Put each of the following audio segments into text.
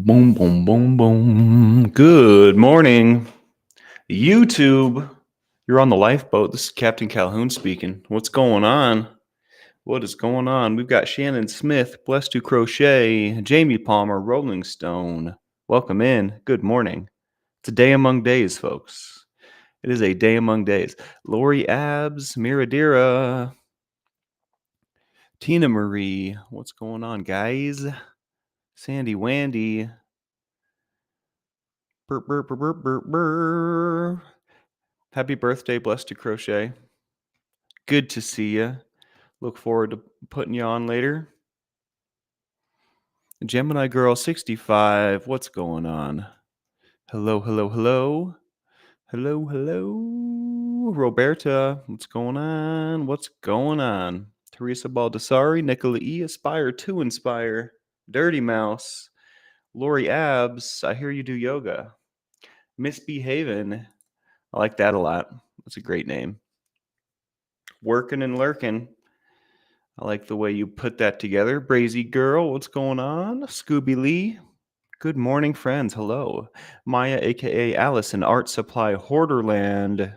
Boom, boom, boom, boom. Good morning, YouTube. You're on the lifeboat. This is Captain Calhoun speaking. What's going on? What is going on? We've got Shannon Smith, Blessed to Crochet, Jamie Palmer, Rolling Stone. Welcome in. Good morning. It's a day among days, folks. It is a day among days. Lori Abs, Miradira, Tina Marie. What's going on, guys? Sandy Wandy. Burr, burr, burr, burr, burr, burr. Happy birthday, Blessed to Crochet. Good to see you. Look forward to putting you on later. Gemini Girl 65, what's going on? Hello, hello, hello. Hello, hello. Roberta, what's going on? What's going on? Teresa Baldessari, Nicola E. Aspire to Inspire. Dirty Mouse. Lori Abs, I hear you do yoga. Misbehavin'. I like that a lot. That's a great name. Working and lurking. I like the way you put that together. Brazy Girl, what's going on? Scooby Lee. Good morning, friends. Hello. Maya, aka Allison, Art Supply Hoarderland.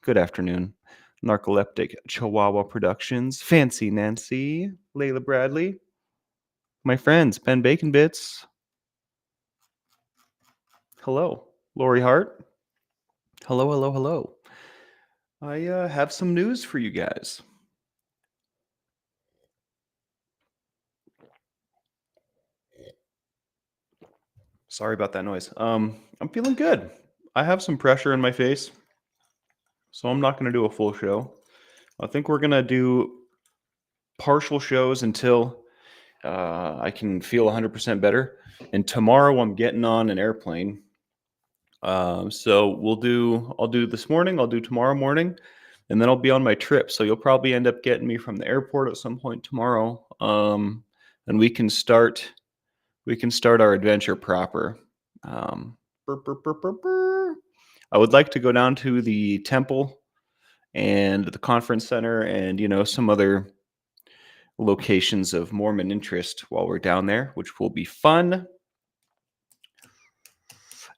Good afternoon. Narcoleptic Chihuahua Productions. Fancy Nancy. Layla Bradley. My friends, Ben Bacon Bits. Hello. Lori Hart. Hello, hello, hello. I have some news for you guys. Sorry about that noise. I'm feeling good. I have some pressure in my face, so I'm not going to do a full show. I think we're going to do partial shows until I can feel 100% better. And tomorrow I'm getting on an airplane. So I'll do this morning, I'll do tomorrow morning, and then I'll be on my trip. So you'll probably end up getting me from the airport at some point tomorrow. And we can start our adventure proper. Burr, burr, burr, burr, burr. I would like to go down to the temple and the conference center and, some other locations of Mormon interest while we're down there, which will be fun.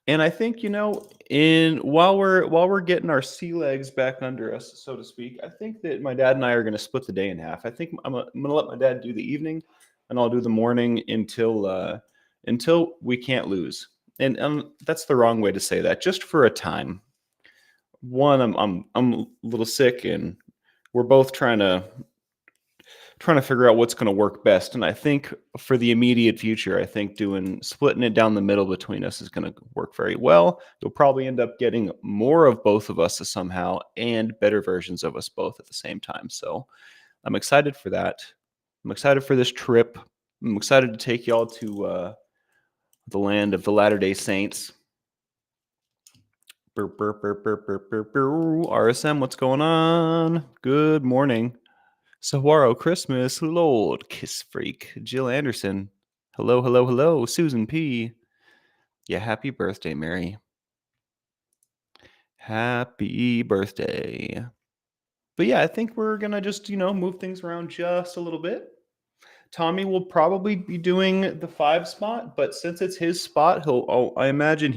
And I think, while we're getting our sea legs back under us, so to speak, I think that my dad and I are going to split the day in half. I think I'm going to let my dad do the evening, and I'll do the morning until we can't lose. And that's the wrong way to say that. Just for a time. One, I'm a little sick, and we're both trying to figure out what's going to work best. And I think for the immediate future, I think splitting it down the middle between us is going to work very well. You'll probably end up getting more of both of us somehow and better versions of us both at the same time. So I'm excited for that. I'm excited for this trip. I'm excited to take y'all to the land of the Latter-day Saints. RSM, what's going on? Good morning. Saguaro Christmas, Lord Kiss Freak, Jill Anderson. Hello, hello, hello, Susan P. Yeah, happy birthday, Mary. Happy birthday. But yeah, I think we're gonna just, move things around just a little bit. Tommy will probably be doing the 5 spot, but since it's his spot, I imagine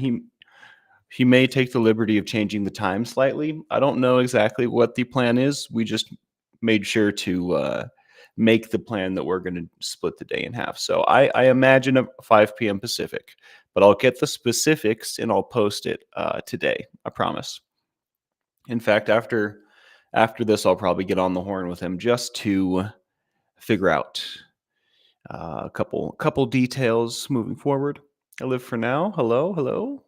he may take the liberty of changing the time slightly. I don't know exactly what the plan is. We just made sure to make the plan that we're going to split the day in half. So I imagine a 5 p.m. Pacific, but I'll get the specifics and I'll post it today. I promise. In fact, after this, I'll probably get on the horn with him just to figure out a couple details moving forward. I live for now. Hello, hello.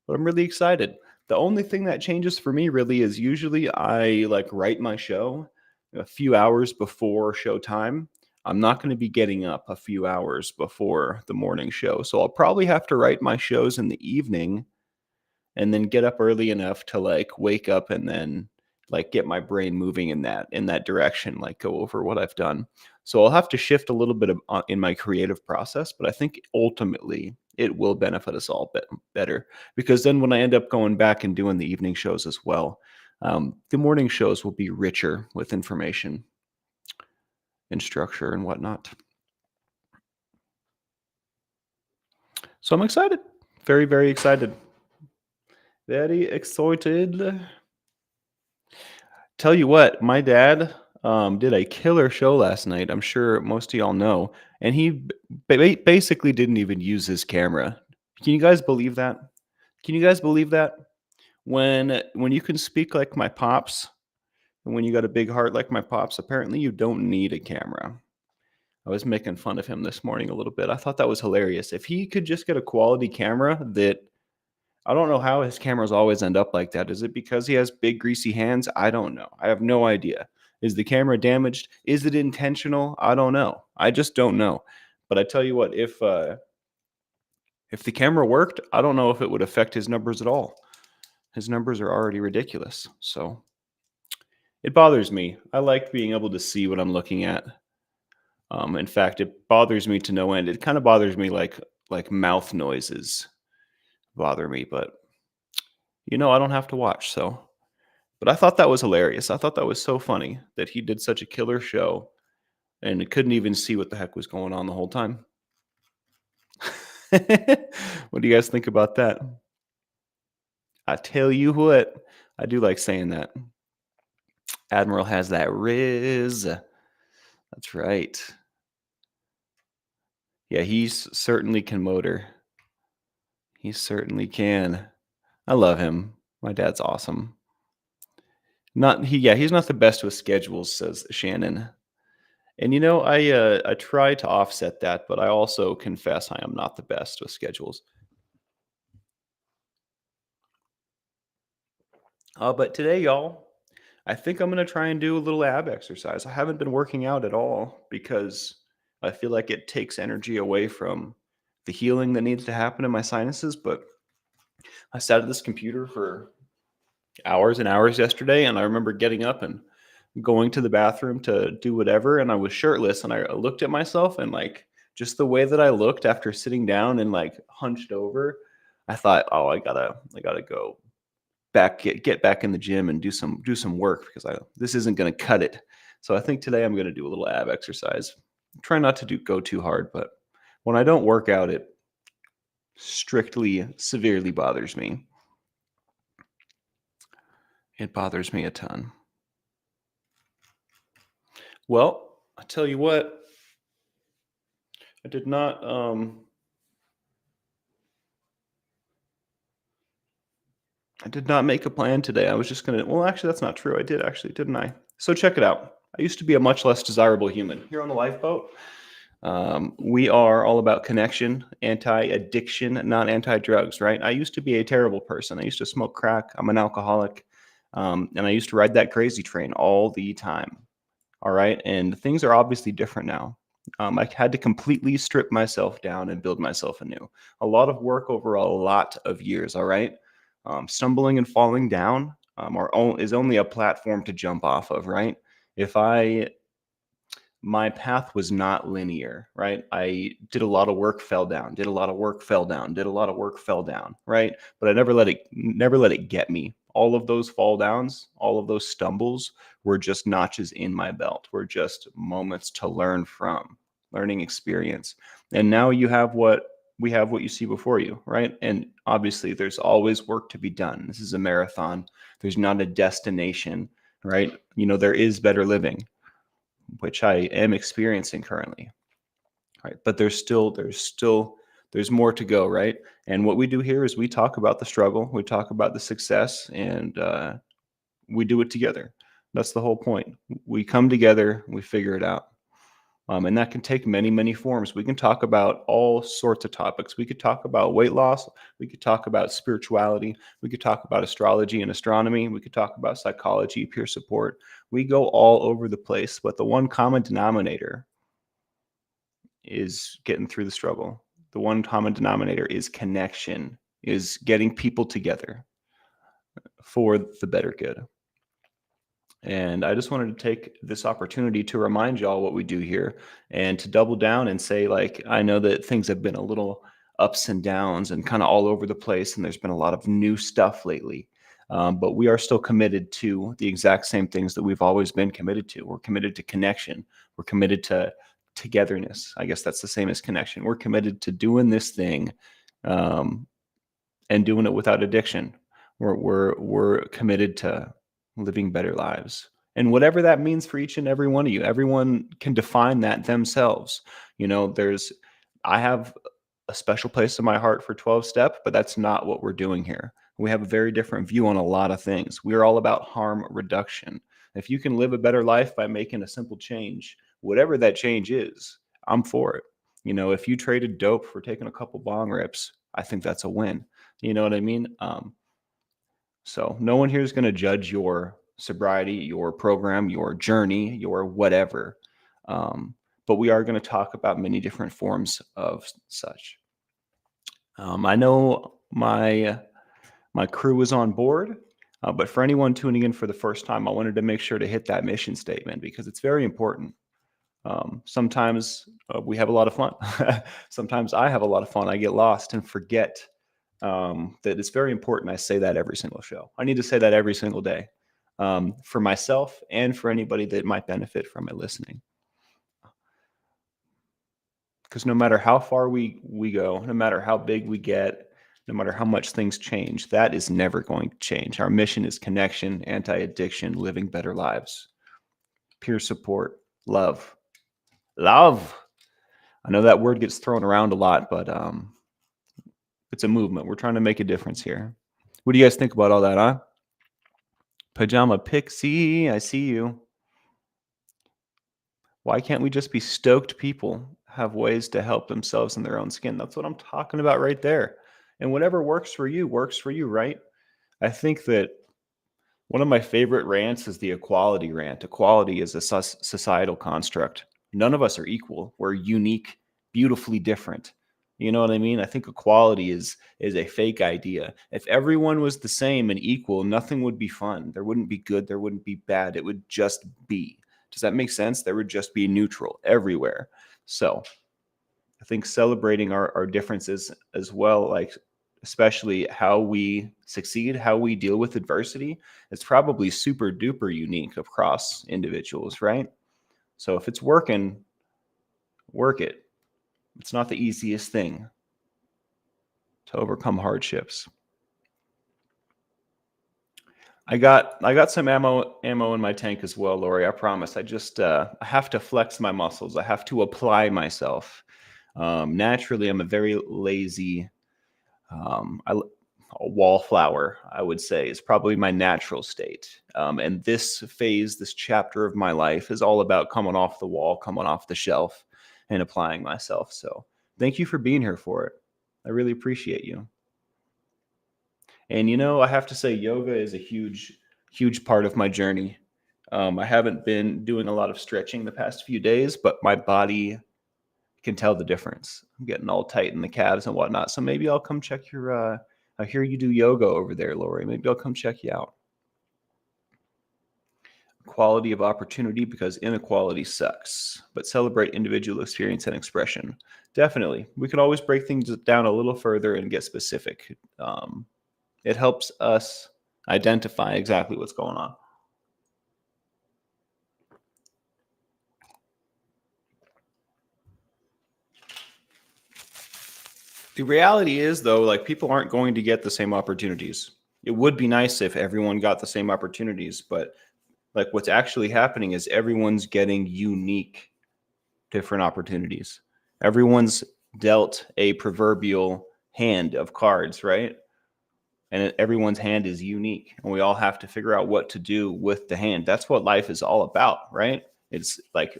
But I'm really excited. The only thing that changes for me really is usually I write my show a few hours before show time. I'm not going to be getting up a few hours before the morning show. So I'll probably have to write my shows in the evening and then get up early enough to wake up and then get my brain moving in that direction, go over what I've done. So I'll have to shift a little bit in my creative process, but I think ultimately it will benefit us all better, because then when I end up going back and doing the evening shows as well, the morning shows will be richer with information and structure and whatnot. So I'm excited. Very, very excited. Very excited. Tell you what, my dad did a killer show last night. I'm sure most of y'all know, and he basically didn't even use his camera. Can you guys believe that? Can you guys believe that? When you can speak like my pops, and when you got a big heart like my pops, apparently you don't need a camera. I was making fun of him this morning a little bit. I thought that was hilarious. If he could just get a quality camera that I don't know how his cameras always end up like that. Is it because he has big greasy hands? I don't know. I have no idea. Is the camera damaged? Is it intentional? I don't know. I just don't know. But I tell you what, if the camera worked, I don't know if it would affect his numbers at all. His numbers are already ridiculous. So it bothers me. I like being able to see what I'm looking at. In fact, it bothers me to no end. It kind of bothers me like mouth noises bother me, but I don't have to watch, so. But I thought that was hilarious. I thought that was so funny that he did such a killer show and couldn't even see what the heck was going on the whole time. What do you guys think about that? I tell you what, I do like saying that. Admiral has that riz. That's right. Yeah, he's certainly can motor. He certainly can. I love him. My dad's awesome. He's not the best with schedules, says Shannon. And I try to offset that, but I also confess I am not the best with schedules. But today, y'all, I think I'm gonna try and do a little ab exercise. I haven't been working out at all because I feel like it takes energy away from the healing that needs to happen in my sinuses. But I sat at this computer for hours and hours yesterday, and I remember getting up and going to the bathroom to do whatever, and I was shirtless, and I looked at myself, and just the way that I looked after sitting down and hunched over, I thought, oh, I gotta go back, get back in the gym and do some work because this isn't gonna cut it. So I think today I'm gonna do a little ab exercise. Try not to go too hard, but when I don't work out, it strictly severely bothers me. It bothers me a ton. Well, I tell you what, I did not make a plan today. I was just gonna. Well, actually, that's not true. I did actually, didn't I? So check it out. I used to be a much less desirable human. Here on the lifeboat, we are all about connection, anti-addiction, not anti-drugs. Right? I used to be a terrible person. I used to smoke crack. I'm an alcoholic, and I used to ride that crazy train all the time. All right, and things are obviously different now. I had to completely strip myself down and build myself anew. A lot of work over a lot of years. All right, stumbling and falling down is only a platform to jump off of. Right? If I My path was not linear, right? I did a lot of work, fell down, did a lot of work, fell down, did a lot of work, fell down, right? But I never let it get me. All of those fall downs, all of those stumbles were just notches in my belt, were just moments to learn from, learning experience. And now what you see before you, right? And obviously there's always work to be done. This is a marathon. There's not a destination, right? There is better living, which I am experiencing currently, right? But there's more to go, right? And what we do here is we talk about the struggle, we talk about the success, and we do it together. That's the whole point. We come together, we figure it out. And that can take many, many forms. We can talk about all sorts of topics. We could talk about weight loss. We could talk about spirituality. We could talk about astrology and astronomy. We could talk about psychology, peer support. We go all over the place, but the one common denominator is getting through the struggle. The one common denominator is connection, is getting people together for the better good. And I just wanted to take this opportunity to remind y'all what we do here and to double down and say, I know that things have been a little ups and downs and kind of all over the place, and there's been a lot of new stuff lately. But we are still committed to the exact same things that we've always been committed to. We're committed to connection. We're committed to togetherness. I guess that's the same as connection. We're committed to doing this thing and doing it without addiction. We're committed to living better lives. And whatever that means for each and every one of you, everyone can define that themselves. I have a special place in my heart for 12 step, but that's not what we're doing here. We have a very different view on a lot of things. We're all about harm reduction. If you can live a better life by making a simple change, whatever that change is, I'm for it. If you traded dope for taking a couple bong rips, I think that's a win. You know what I mean? So no one here is going to judge your sobriety, your program, your journey, your whatever. But we are going to talk about many different forms of such. I know my crew is on board, but for anyone tuning in for the first time, I wanted to make sure to hit that mission statement because it's very important. Sometimes we have a lot of fun. Sometimes I have a lot of fun. I get lost and forget that it's very important. I say that every single show. I need to say that every single day for myself and for anybody that might benefit from it listening. Because no matter how far we go, no matter how big we get, no matter how much things change, that is never going to change. Our mission is connection, anti-addiction, living better lives, peer support, love. Love. I know that word gets thrown around a lot, but it's a movement. We're trying to make a difference here. What do you guys think about all that, huh? Pajama Pixie, I see you. Why can't we just be stoked people, have ways to help themselves in their own skin? That's what I'm talking about right there. And whatever works for you, right? I think that one of my favorite rants is the equality rant. Equality is a societal construct. None of us are equal. We're unique, beautifully different. You know what I mean? I think equality is a fake idea. If everyone was the same and equal, nothing would be fun. There wouldn't be good. There wouldn't be bad. It would just be. Does that make sense? There would just be neutral everywhere. So I think celebrating our differences as well, like especially how we succeed, how we deal with adversity, it's probably super duper unique across individuals, right? So if it's working, work it. It's not the easiest thing to overcome hardships. I got some ammo in my tank as well, Lori. I promise. I have to flex my muscles. I have to apply myself. Naturally, I'm a very lazy. A wallflower, I would say, is probably my natural state. And this phase, this chapter of my life, is all about coming off the wall, coming off the shelf, and applying myself. So, thank you for being here for it. I really appreciate you. And I have to say, yoga is a huge part of my journey. I haven't been doing a lot of stretching the past few days, but my body can tell the difference. I'm getting all tight in the calves and whatnot. So maybe I'll come check your. I hear you do yoga over there, Lori. Maybe I'll come check you out. Quality of opportunity because inequality sucks, but celebrate individual experience and expression. Definitely. We could always break things down a little further and get specific. It helps us identify exactly what's going on. The reality is, though, like people aren't going to get the same opportunities. It would be nice if everyone got the same opportunities, but like what's actually happening is everyone's getting unique, different opportunities. Everyone's dealt a proverbial hand of cards, right? And everyone's hand is unique, and we all have to figure out what to do with the hand. That's what life is all about, right? It's like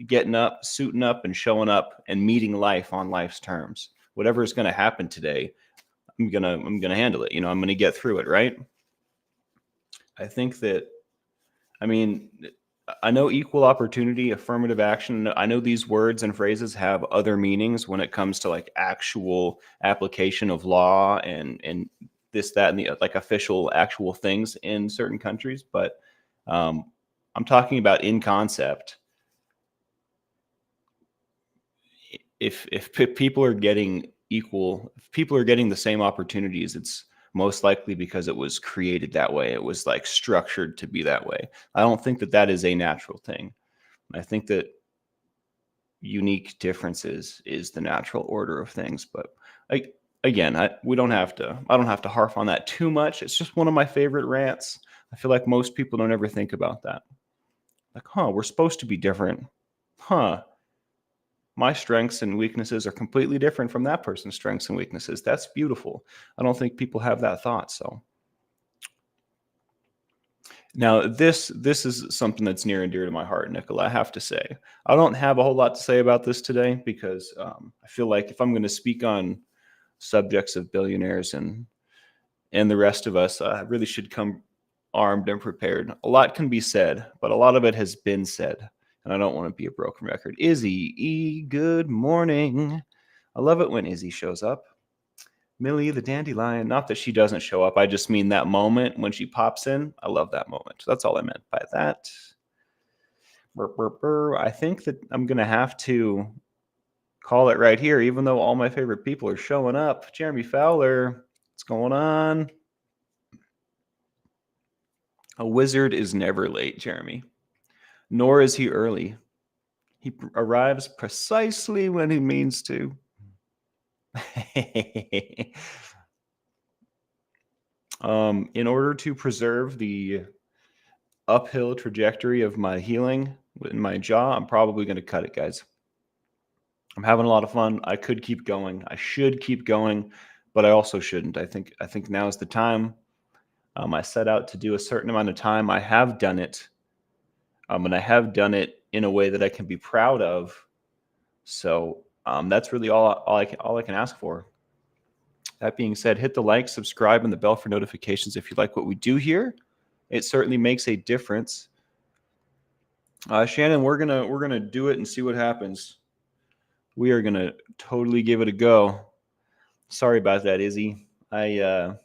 getting up, suiting up, and showing up and meeting life on life's terms. Whatever is going to happen today, I'm gonna handle it. I'm gonna get through it, right? I think that, I mean, I know equal opportunity, affirmative action. I know these words and phrases have other meanings when it comes to like actual application of law and this, that, and the like official actual things in certain countries. But I'm talking about in concept. If people are getting equal, if people are getting the same opportunities, it's most likely because it was created that way. It was like structured to be that way. I don't think that is a natural thing. I think that unique differences is the natural order of things. But again, I don't have to harp on that too much. It's just one of my favorite rants. I feel like most people don't ever think about that. Like, we're supposed to be different. Huh, my strengths and weaknesses are completely different from that person's strengths and weaknesses. That's beautiful. I don't think people have that thought. So now this is something that's near and dear to my heart, Nicola. I have to say, I don't have a whole lot to say about this today because I feel like if I'm going to speak on subjects of billionaires and the rest of us, I really should come armed and prepared. A lot can be said, but a lot of it has been said, and I don't want to be a broken record. Izzy E, good morning. I love it when Izzy shows up. Millie the dandelion. Not that she doesn't show up. I just mean that moment when she pops in. I love that moment. That's all I meant by that. Burr, burr, burr. I think that I'm going to have to call it right here, even though all my favorite people are showing up. Jeremy Fowler, what's going on? A wizard is never late, Jeremy. Nor is he early. He arrives precisely when he means to. In order to preserve the uphill trajectory of my healing in my jaw, I'm probably going to cut it, guys. I'm having a lot of fun. I could keep going. I should keep going, but I also shouldn't. I think now is the time. I set out to do a certain amount of time. I have done it, and I have done it in a way that I can be proud of. So that's really all I can ask for. That being said, hit the like, subscribe, and the bell for notifications if you like what we do here. It certainly makes a difference. Shannon, we're gonna do it and see what happens. We are gonna totally give it a go. Sorry about that, Izzy. I'm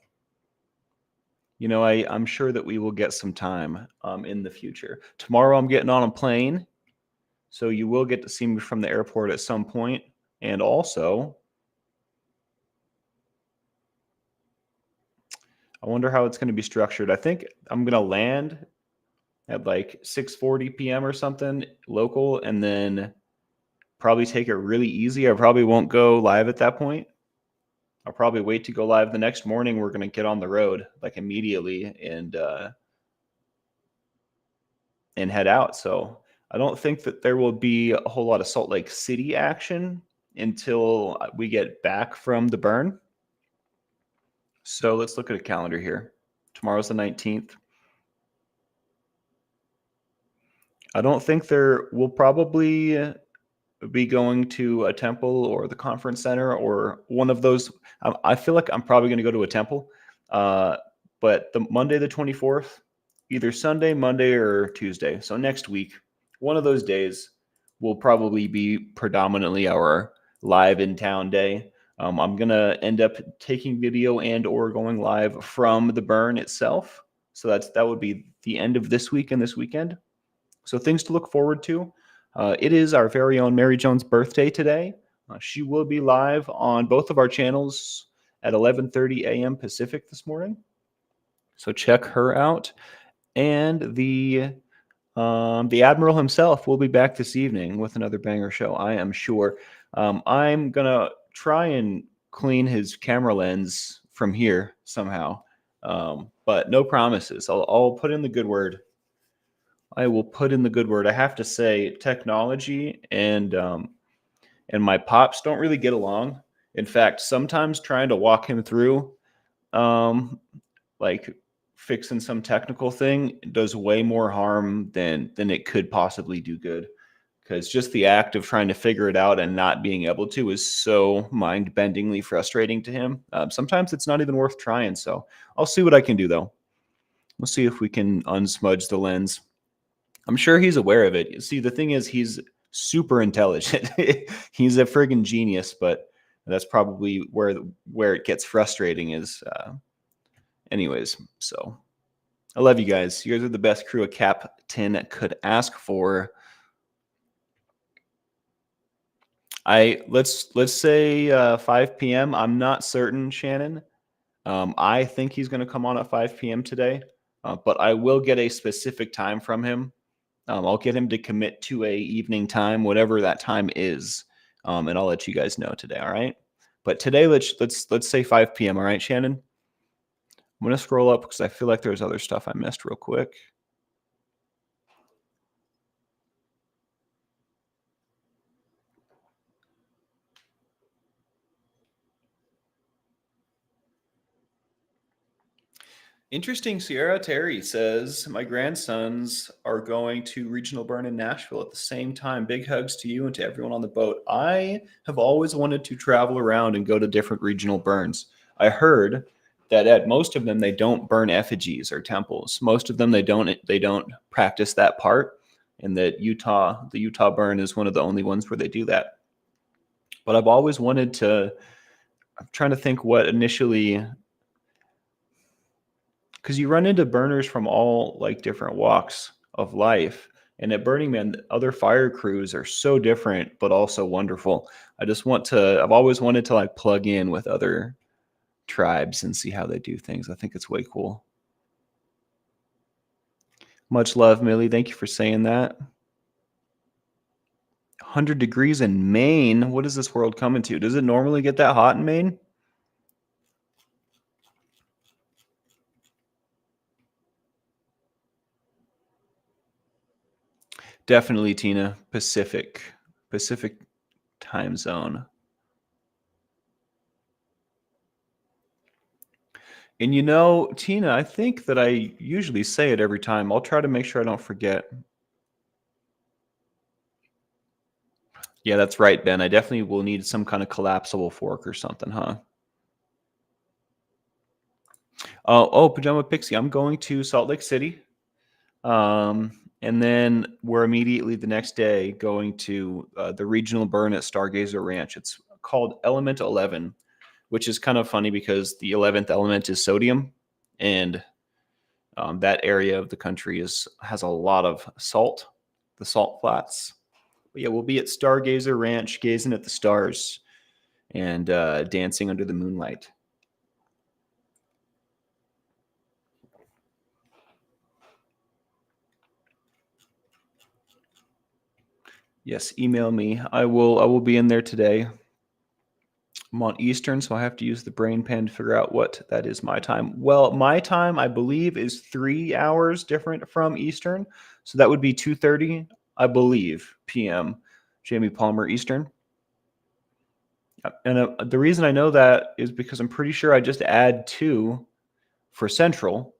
sure that we will get some time in the future. Tomorrow I'm getting on a plane, so you will get to see me from the airport at some point. And also, I wonder how it's going to be structured. I think I'm going to land at like 6:40 p.m. or something local, and then probably take it really easy. I probably won't go live at that point. I'll probably wait to go live the next morning. We're going to get on the road like immediately and head out. So I don't think that there will be a whole lot of Salt Lake City action until we get back from the burn. So let's look at a calendar here. Tomorrow's the 19th. I don't think there will probably be going to a temple or the conference center or one of those. I feel like I'm probably going to go to a temple. But the Monday, the 24th, either Sunday, Monday, or Tuesday. So next week, one of those days will probably be predominantly our live in town day. I'm going to end up taking video and or going live from the burn itself. So that would be the end of this week and this weekend. So things to look forward to. It is our very own Mary Jones' birthday today. She will be live on both of our channels at 11:30 a.m. Pacific this morning. So check her out. And the Admiral himself will be back this evening with another banger show, I am sure. I'm going to try and clean his camera lens from here somehow. But no promises. I'll put in the good word. I will put in the good word. I have to say, technology and my pops don't really get along. In fact, sometimes trying to walk him through like fixing some technical thing does way more harm than it could possibly do good. Because just the act of trying to figure it out and not being able to is so mind-bendingly frustrating to him. Sometimes it's not even worth trying. So I'll see what I can do, though. We'll see if we can unsmudge the lens. I'm sure he's aware of it. See, the thing is, he's super intelligent. He's a friggin' genius, but that's probably where it gets frustrating is anyways. So I love you guys. You guys are the best crew a captain could ask for. Let's say 5 p.m. I'm not certain, Shannon. I think he's going to come on at 5 p.m. today, but I will get a specific time from him. I'll get him to commit to a evening time, whatever that time is, and I'll let you guys know today. All right. But today, let's say 5 p.m. All right, Shannon. I'm gonna scroll up because I feel like there's other stuff I missed real quick. Interesting. Sierra Terry says, my grandsons are going to regional burn in Nashville at the same time. Big hugs to you and to everyone on the boat. I have always wanted to travel around and go to different regional burns. I heard that at most of them they don't burn effigies or temples. Most of them they don't practice that part, and that the Utah burn is one of the only ones where they do that. But I've always wanted to. I'm trying to think what initially, because you run into burners from all like different walks of life. And at Burning Man, other fire crews are so different, but also wonderful. I've always wanted to like plug in with other tribes and see how they do things. I think it's way cool. Much love, Millie. Thank you for saying that. 100 degrees in Maine. What is this world coming to? Does it normally get that hot in Maine? Definitely, Tina. Pacific time zone. And Tina, I think that I usually say it every time. I'll try to make sure I don't forget. Yeah, that's right, Ben. I definitely will need some kind of collapsible fork or something, huh? Oh, Pajama Pixie, I'm going to Salt Lake City. And then we're immediately the next day going to the regional burn at Stargazer Ranch. It's called Element 11, which is kind of funny because the 11th element is sodium, and that area of the country has a lot of salt, the salt flats. But yeah, we'll be at Stargazer Ranch, gazing at the stars and dancing under the moonlight. Yes, email me. I will be in there today. I'm on Eastern, so I have to use the brain pan to figure out what that is my time. Well, my time, I believe, is 3 hours different from Eastern. So that would be 2:30, I believe, p.m. Jamie Palmer Eastern. And the reason I know that is because I'm pretty sure I just add 2 for Central,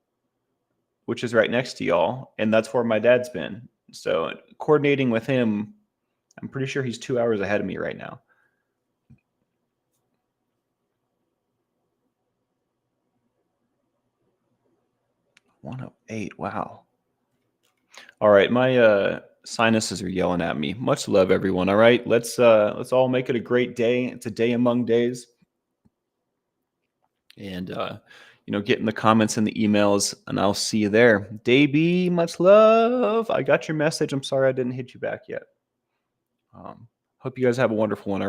which is right next to y'all, and that's where my dad's been. So coordinating with him, I'm pretty sure he's 2 hours ahead of me right now. 108. Wow. All right, my sinuses are yelling at me. Much love, everyone. All right, let's all make it a great day. It's a day among days, and get in the comments and the emails, and I'll see you there. Davey, much love. I got your message. I'm sorry I didn't hit you back yet. Hope you guys have a wonderful one. All right.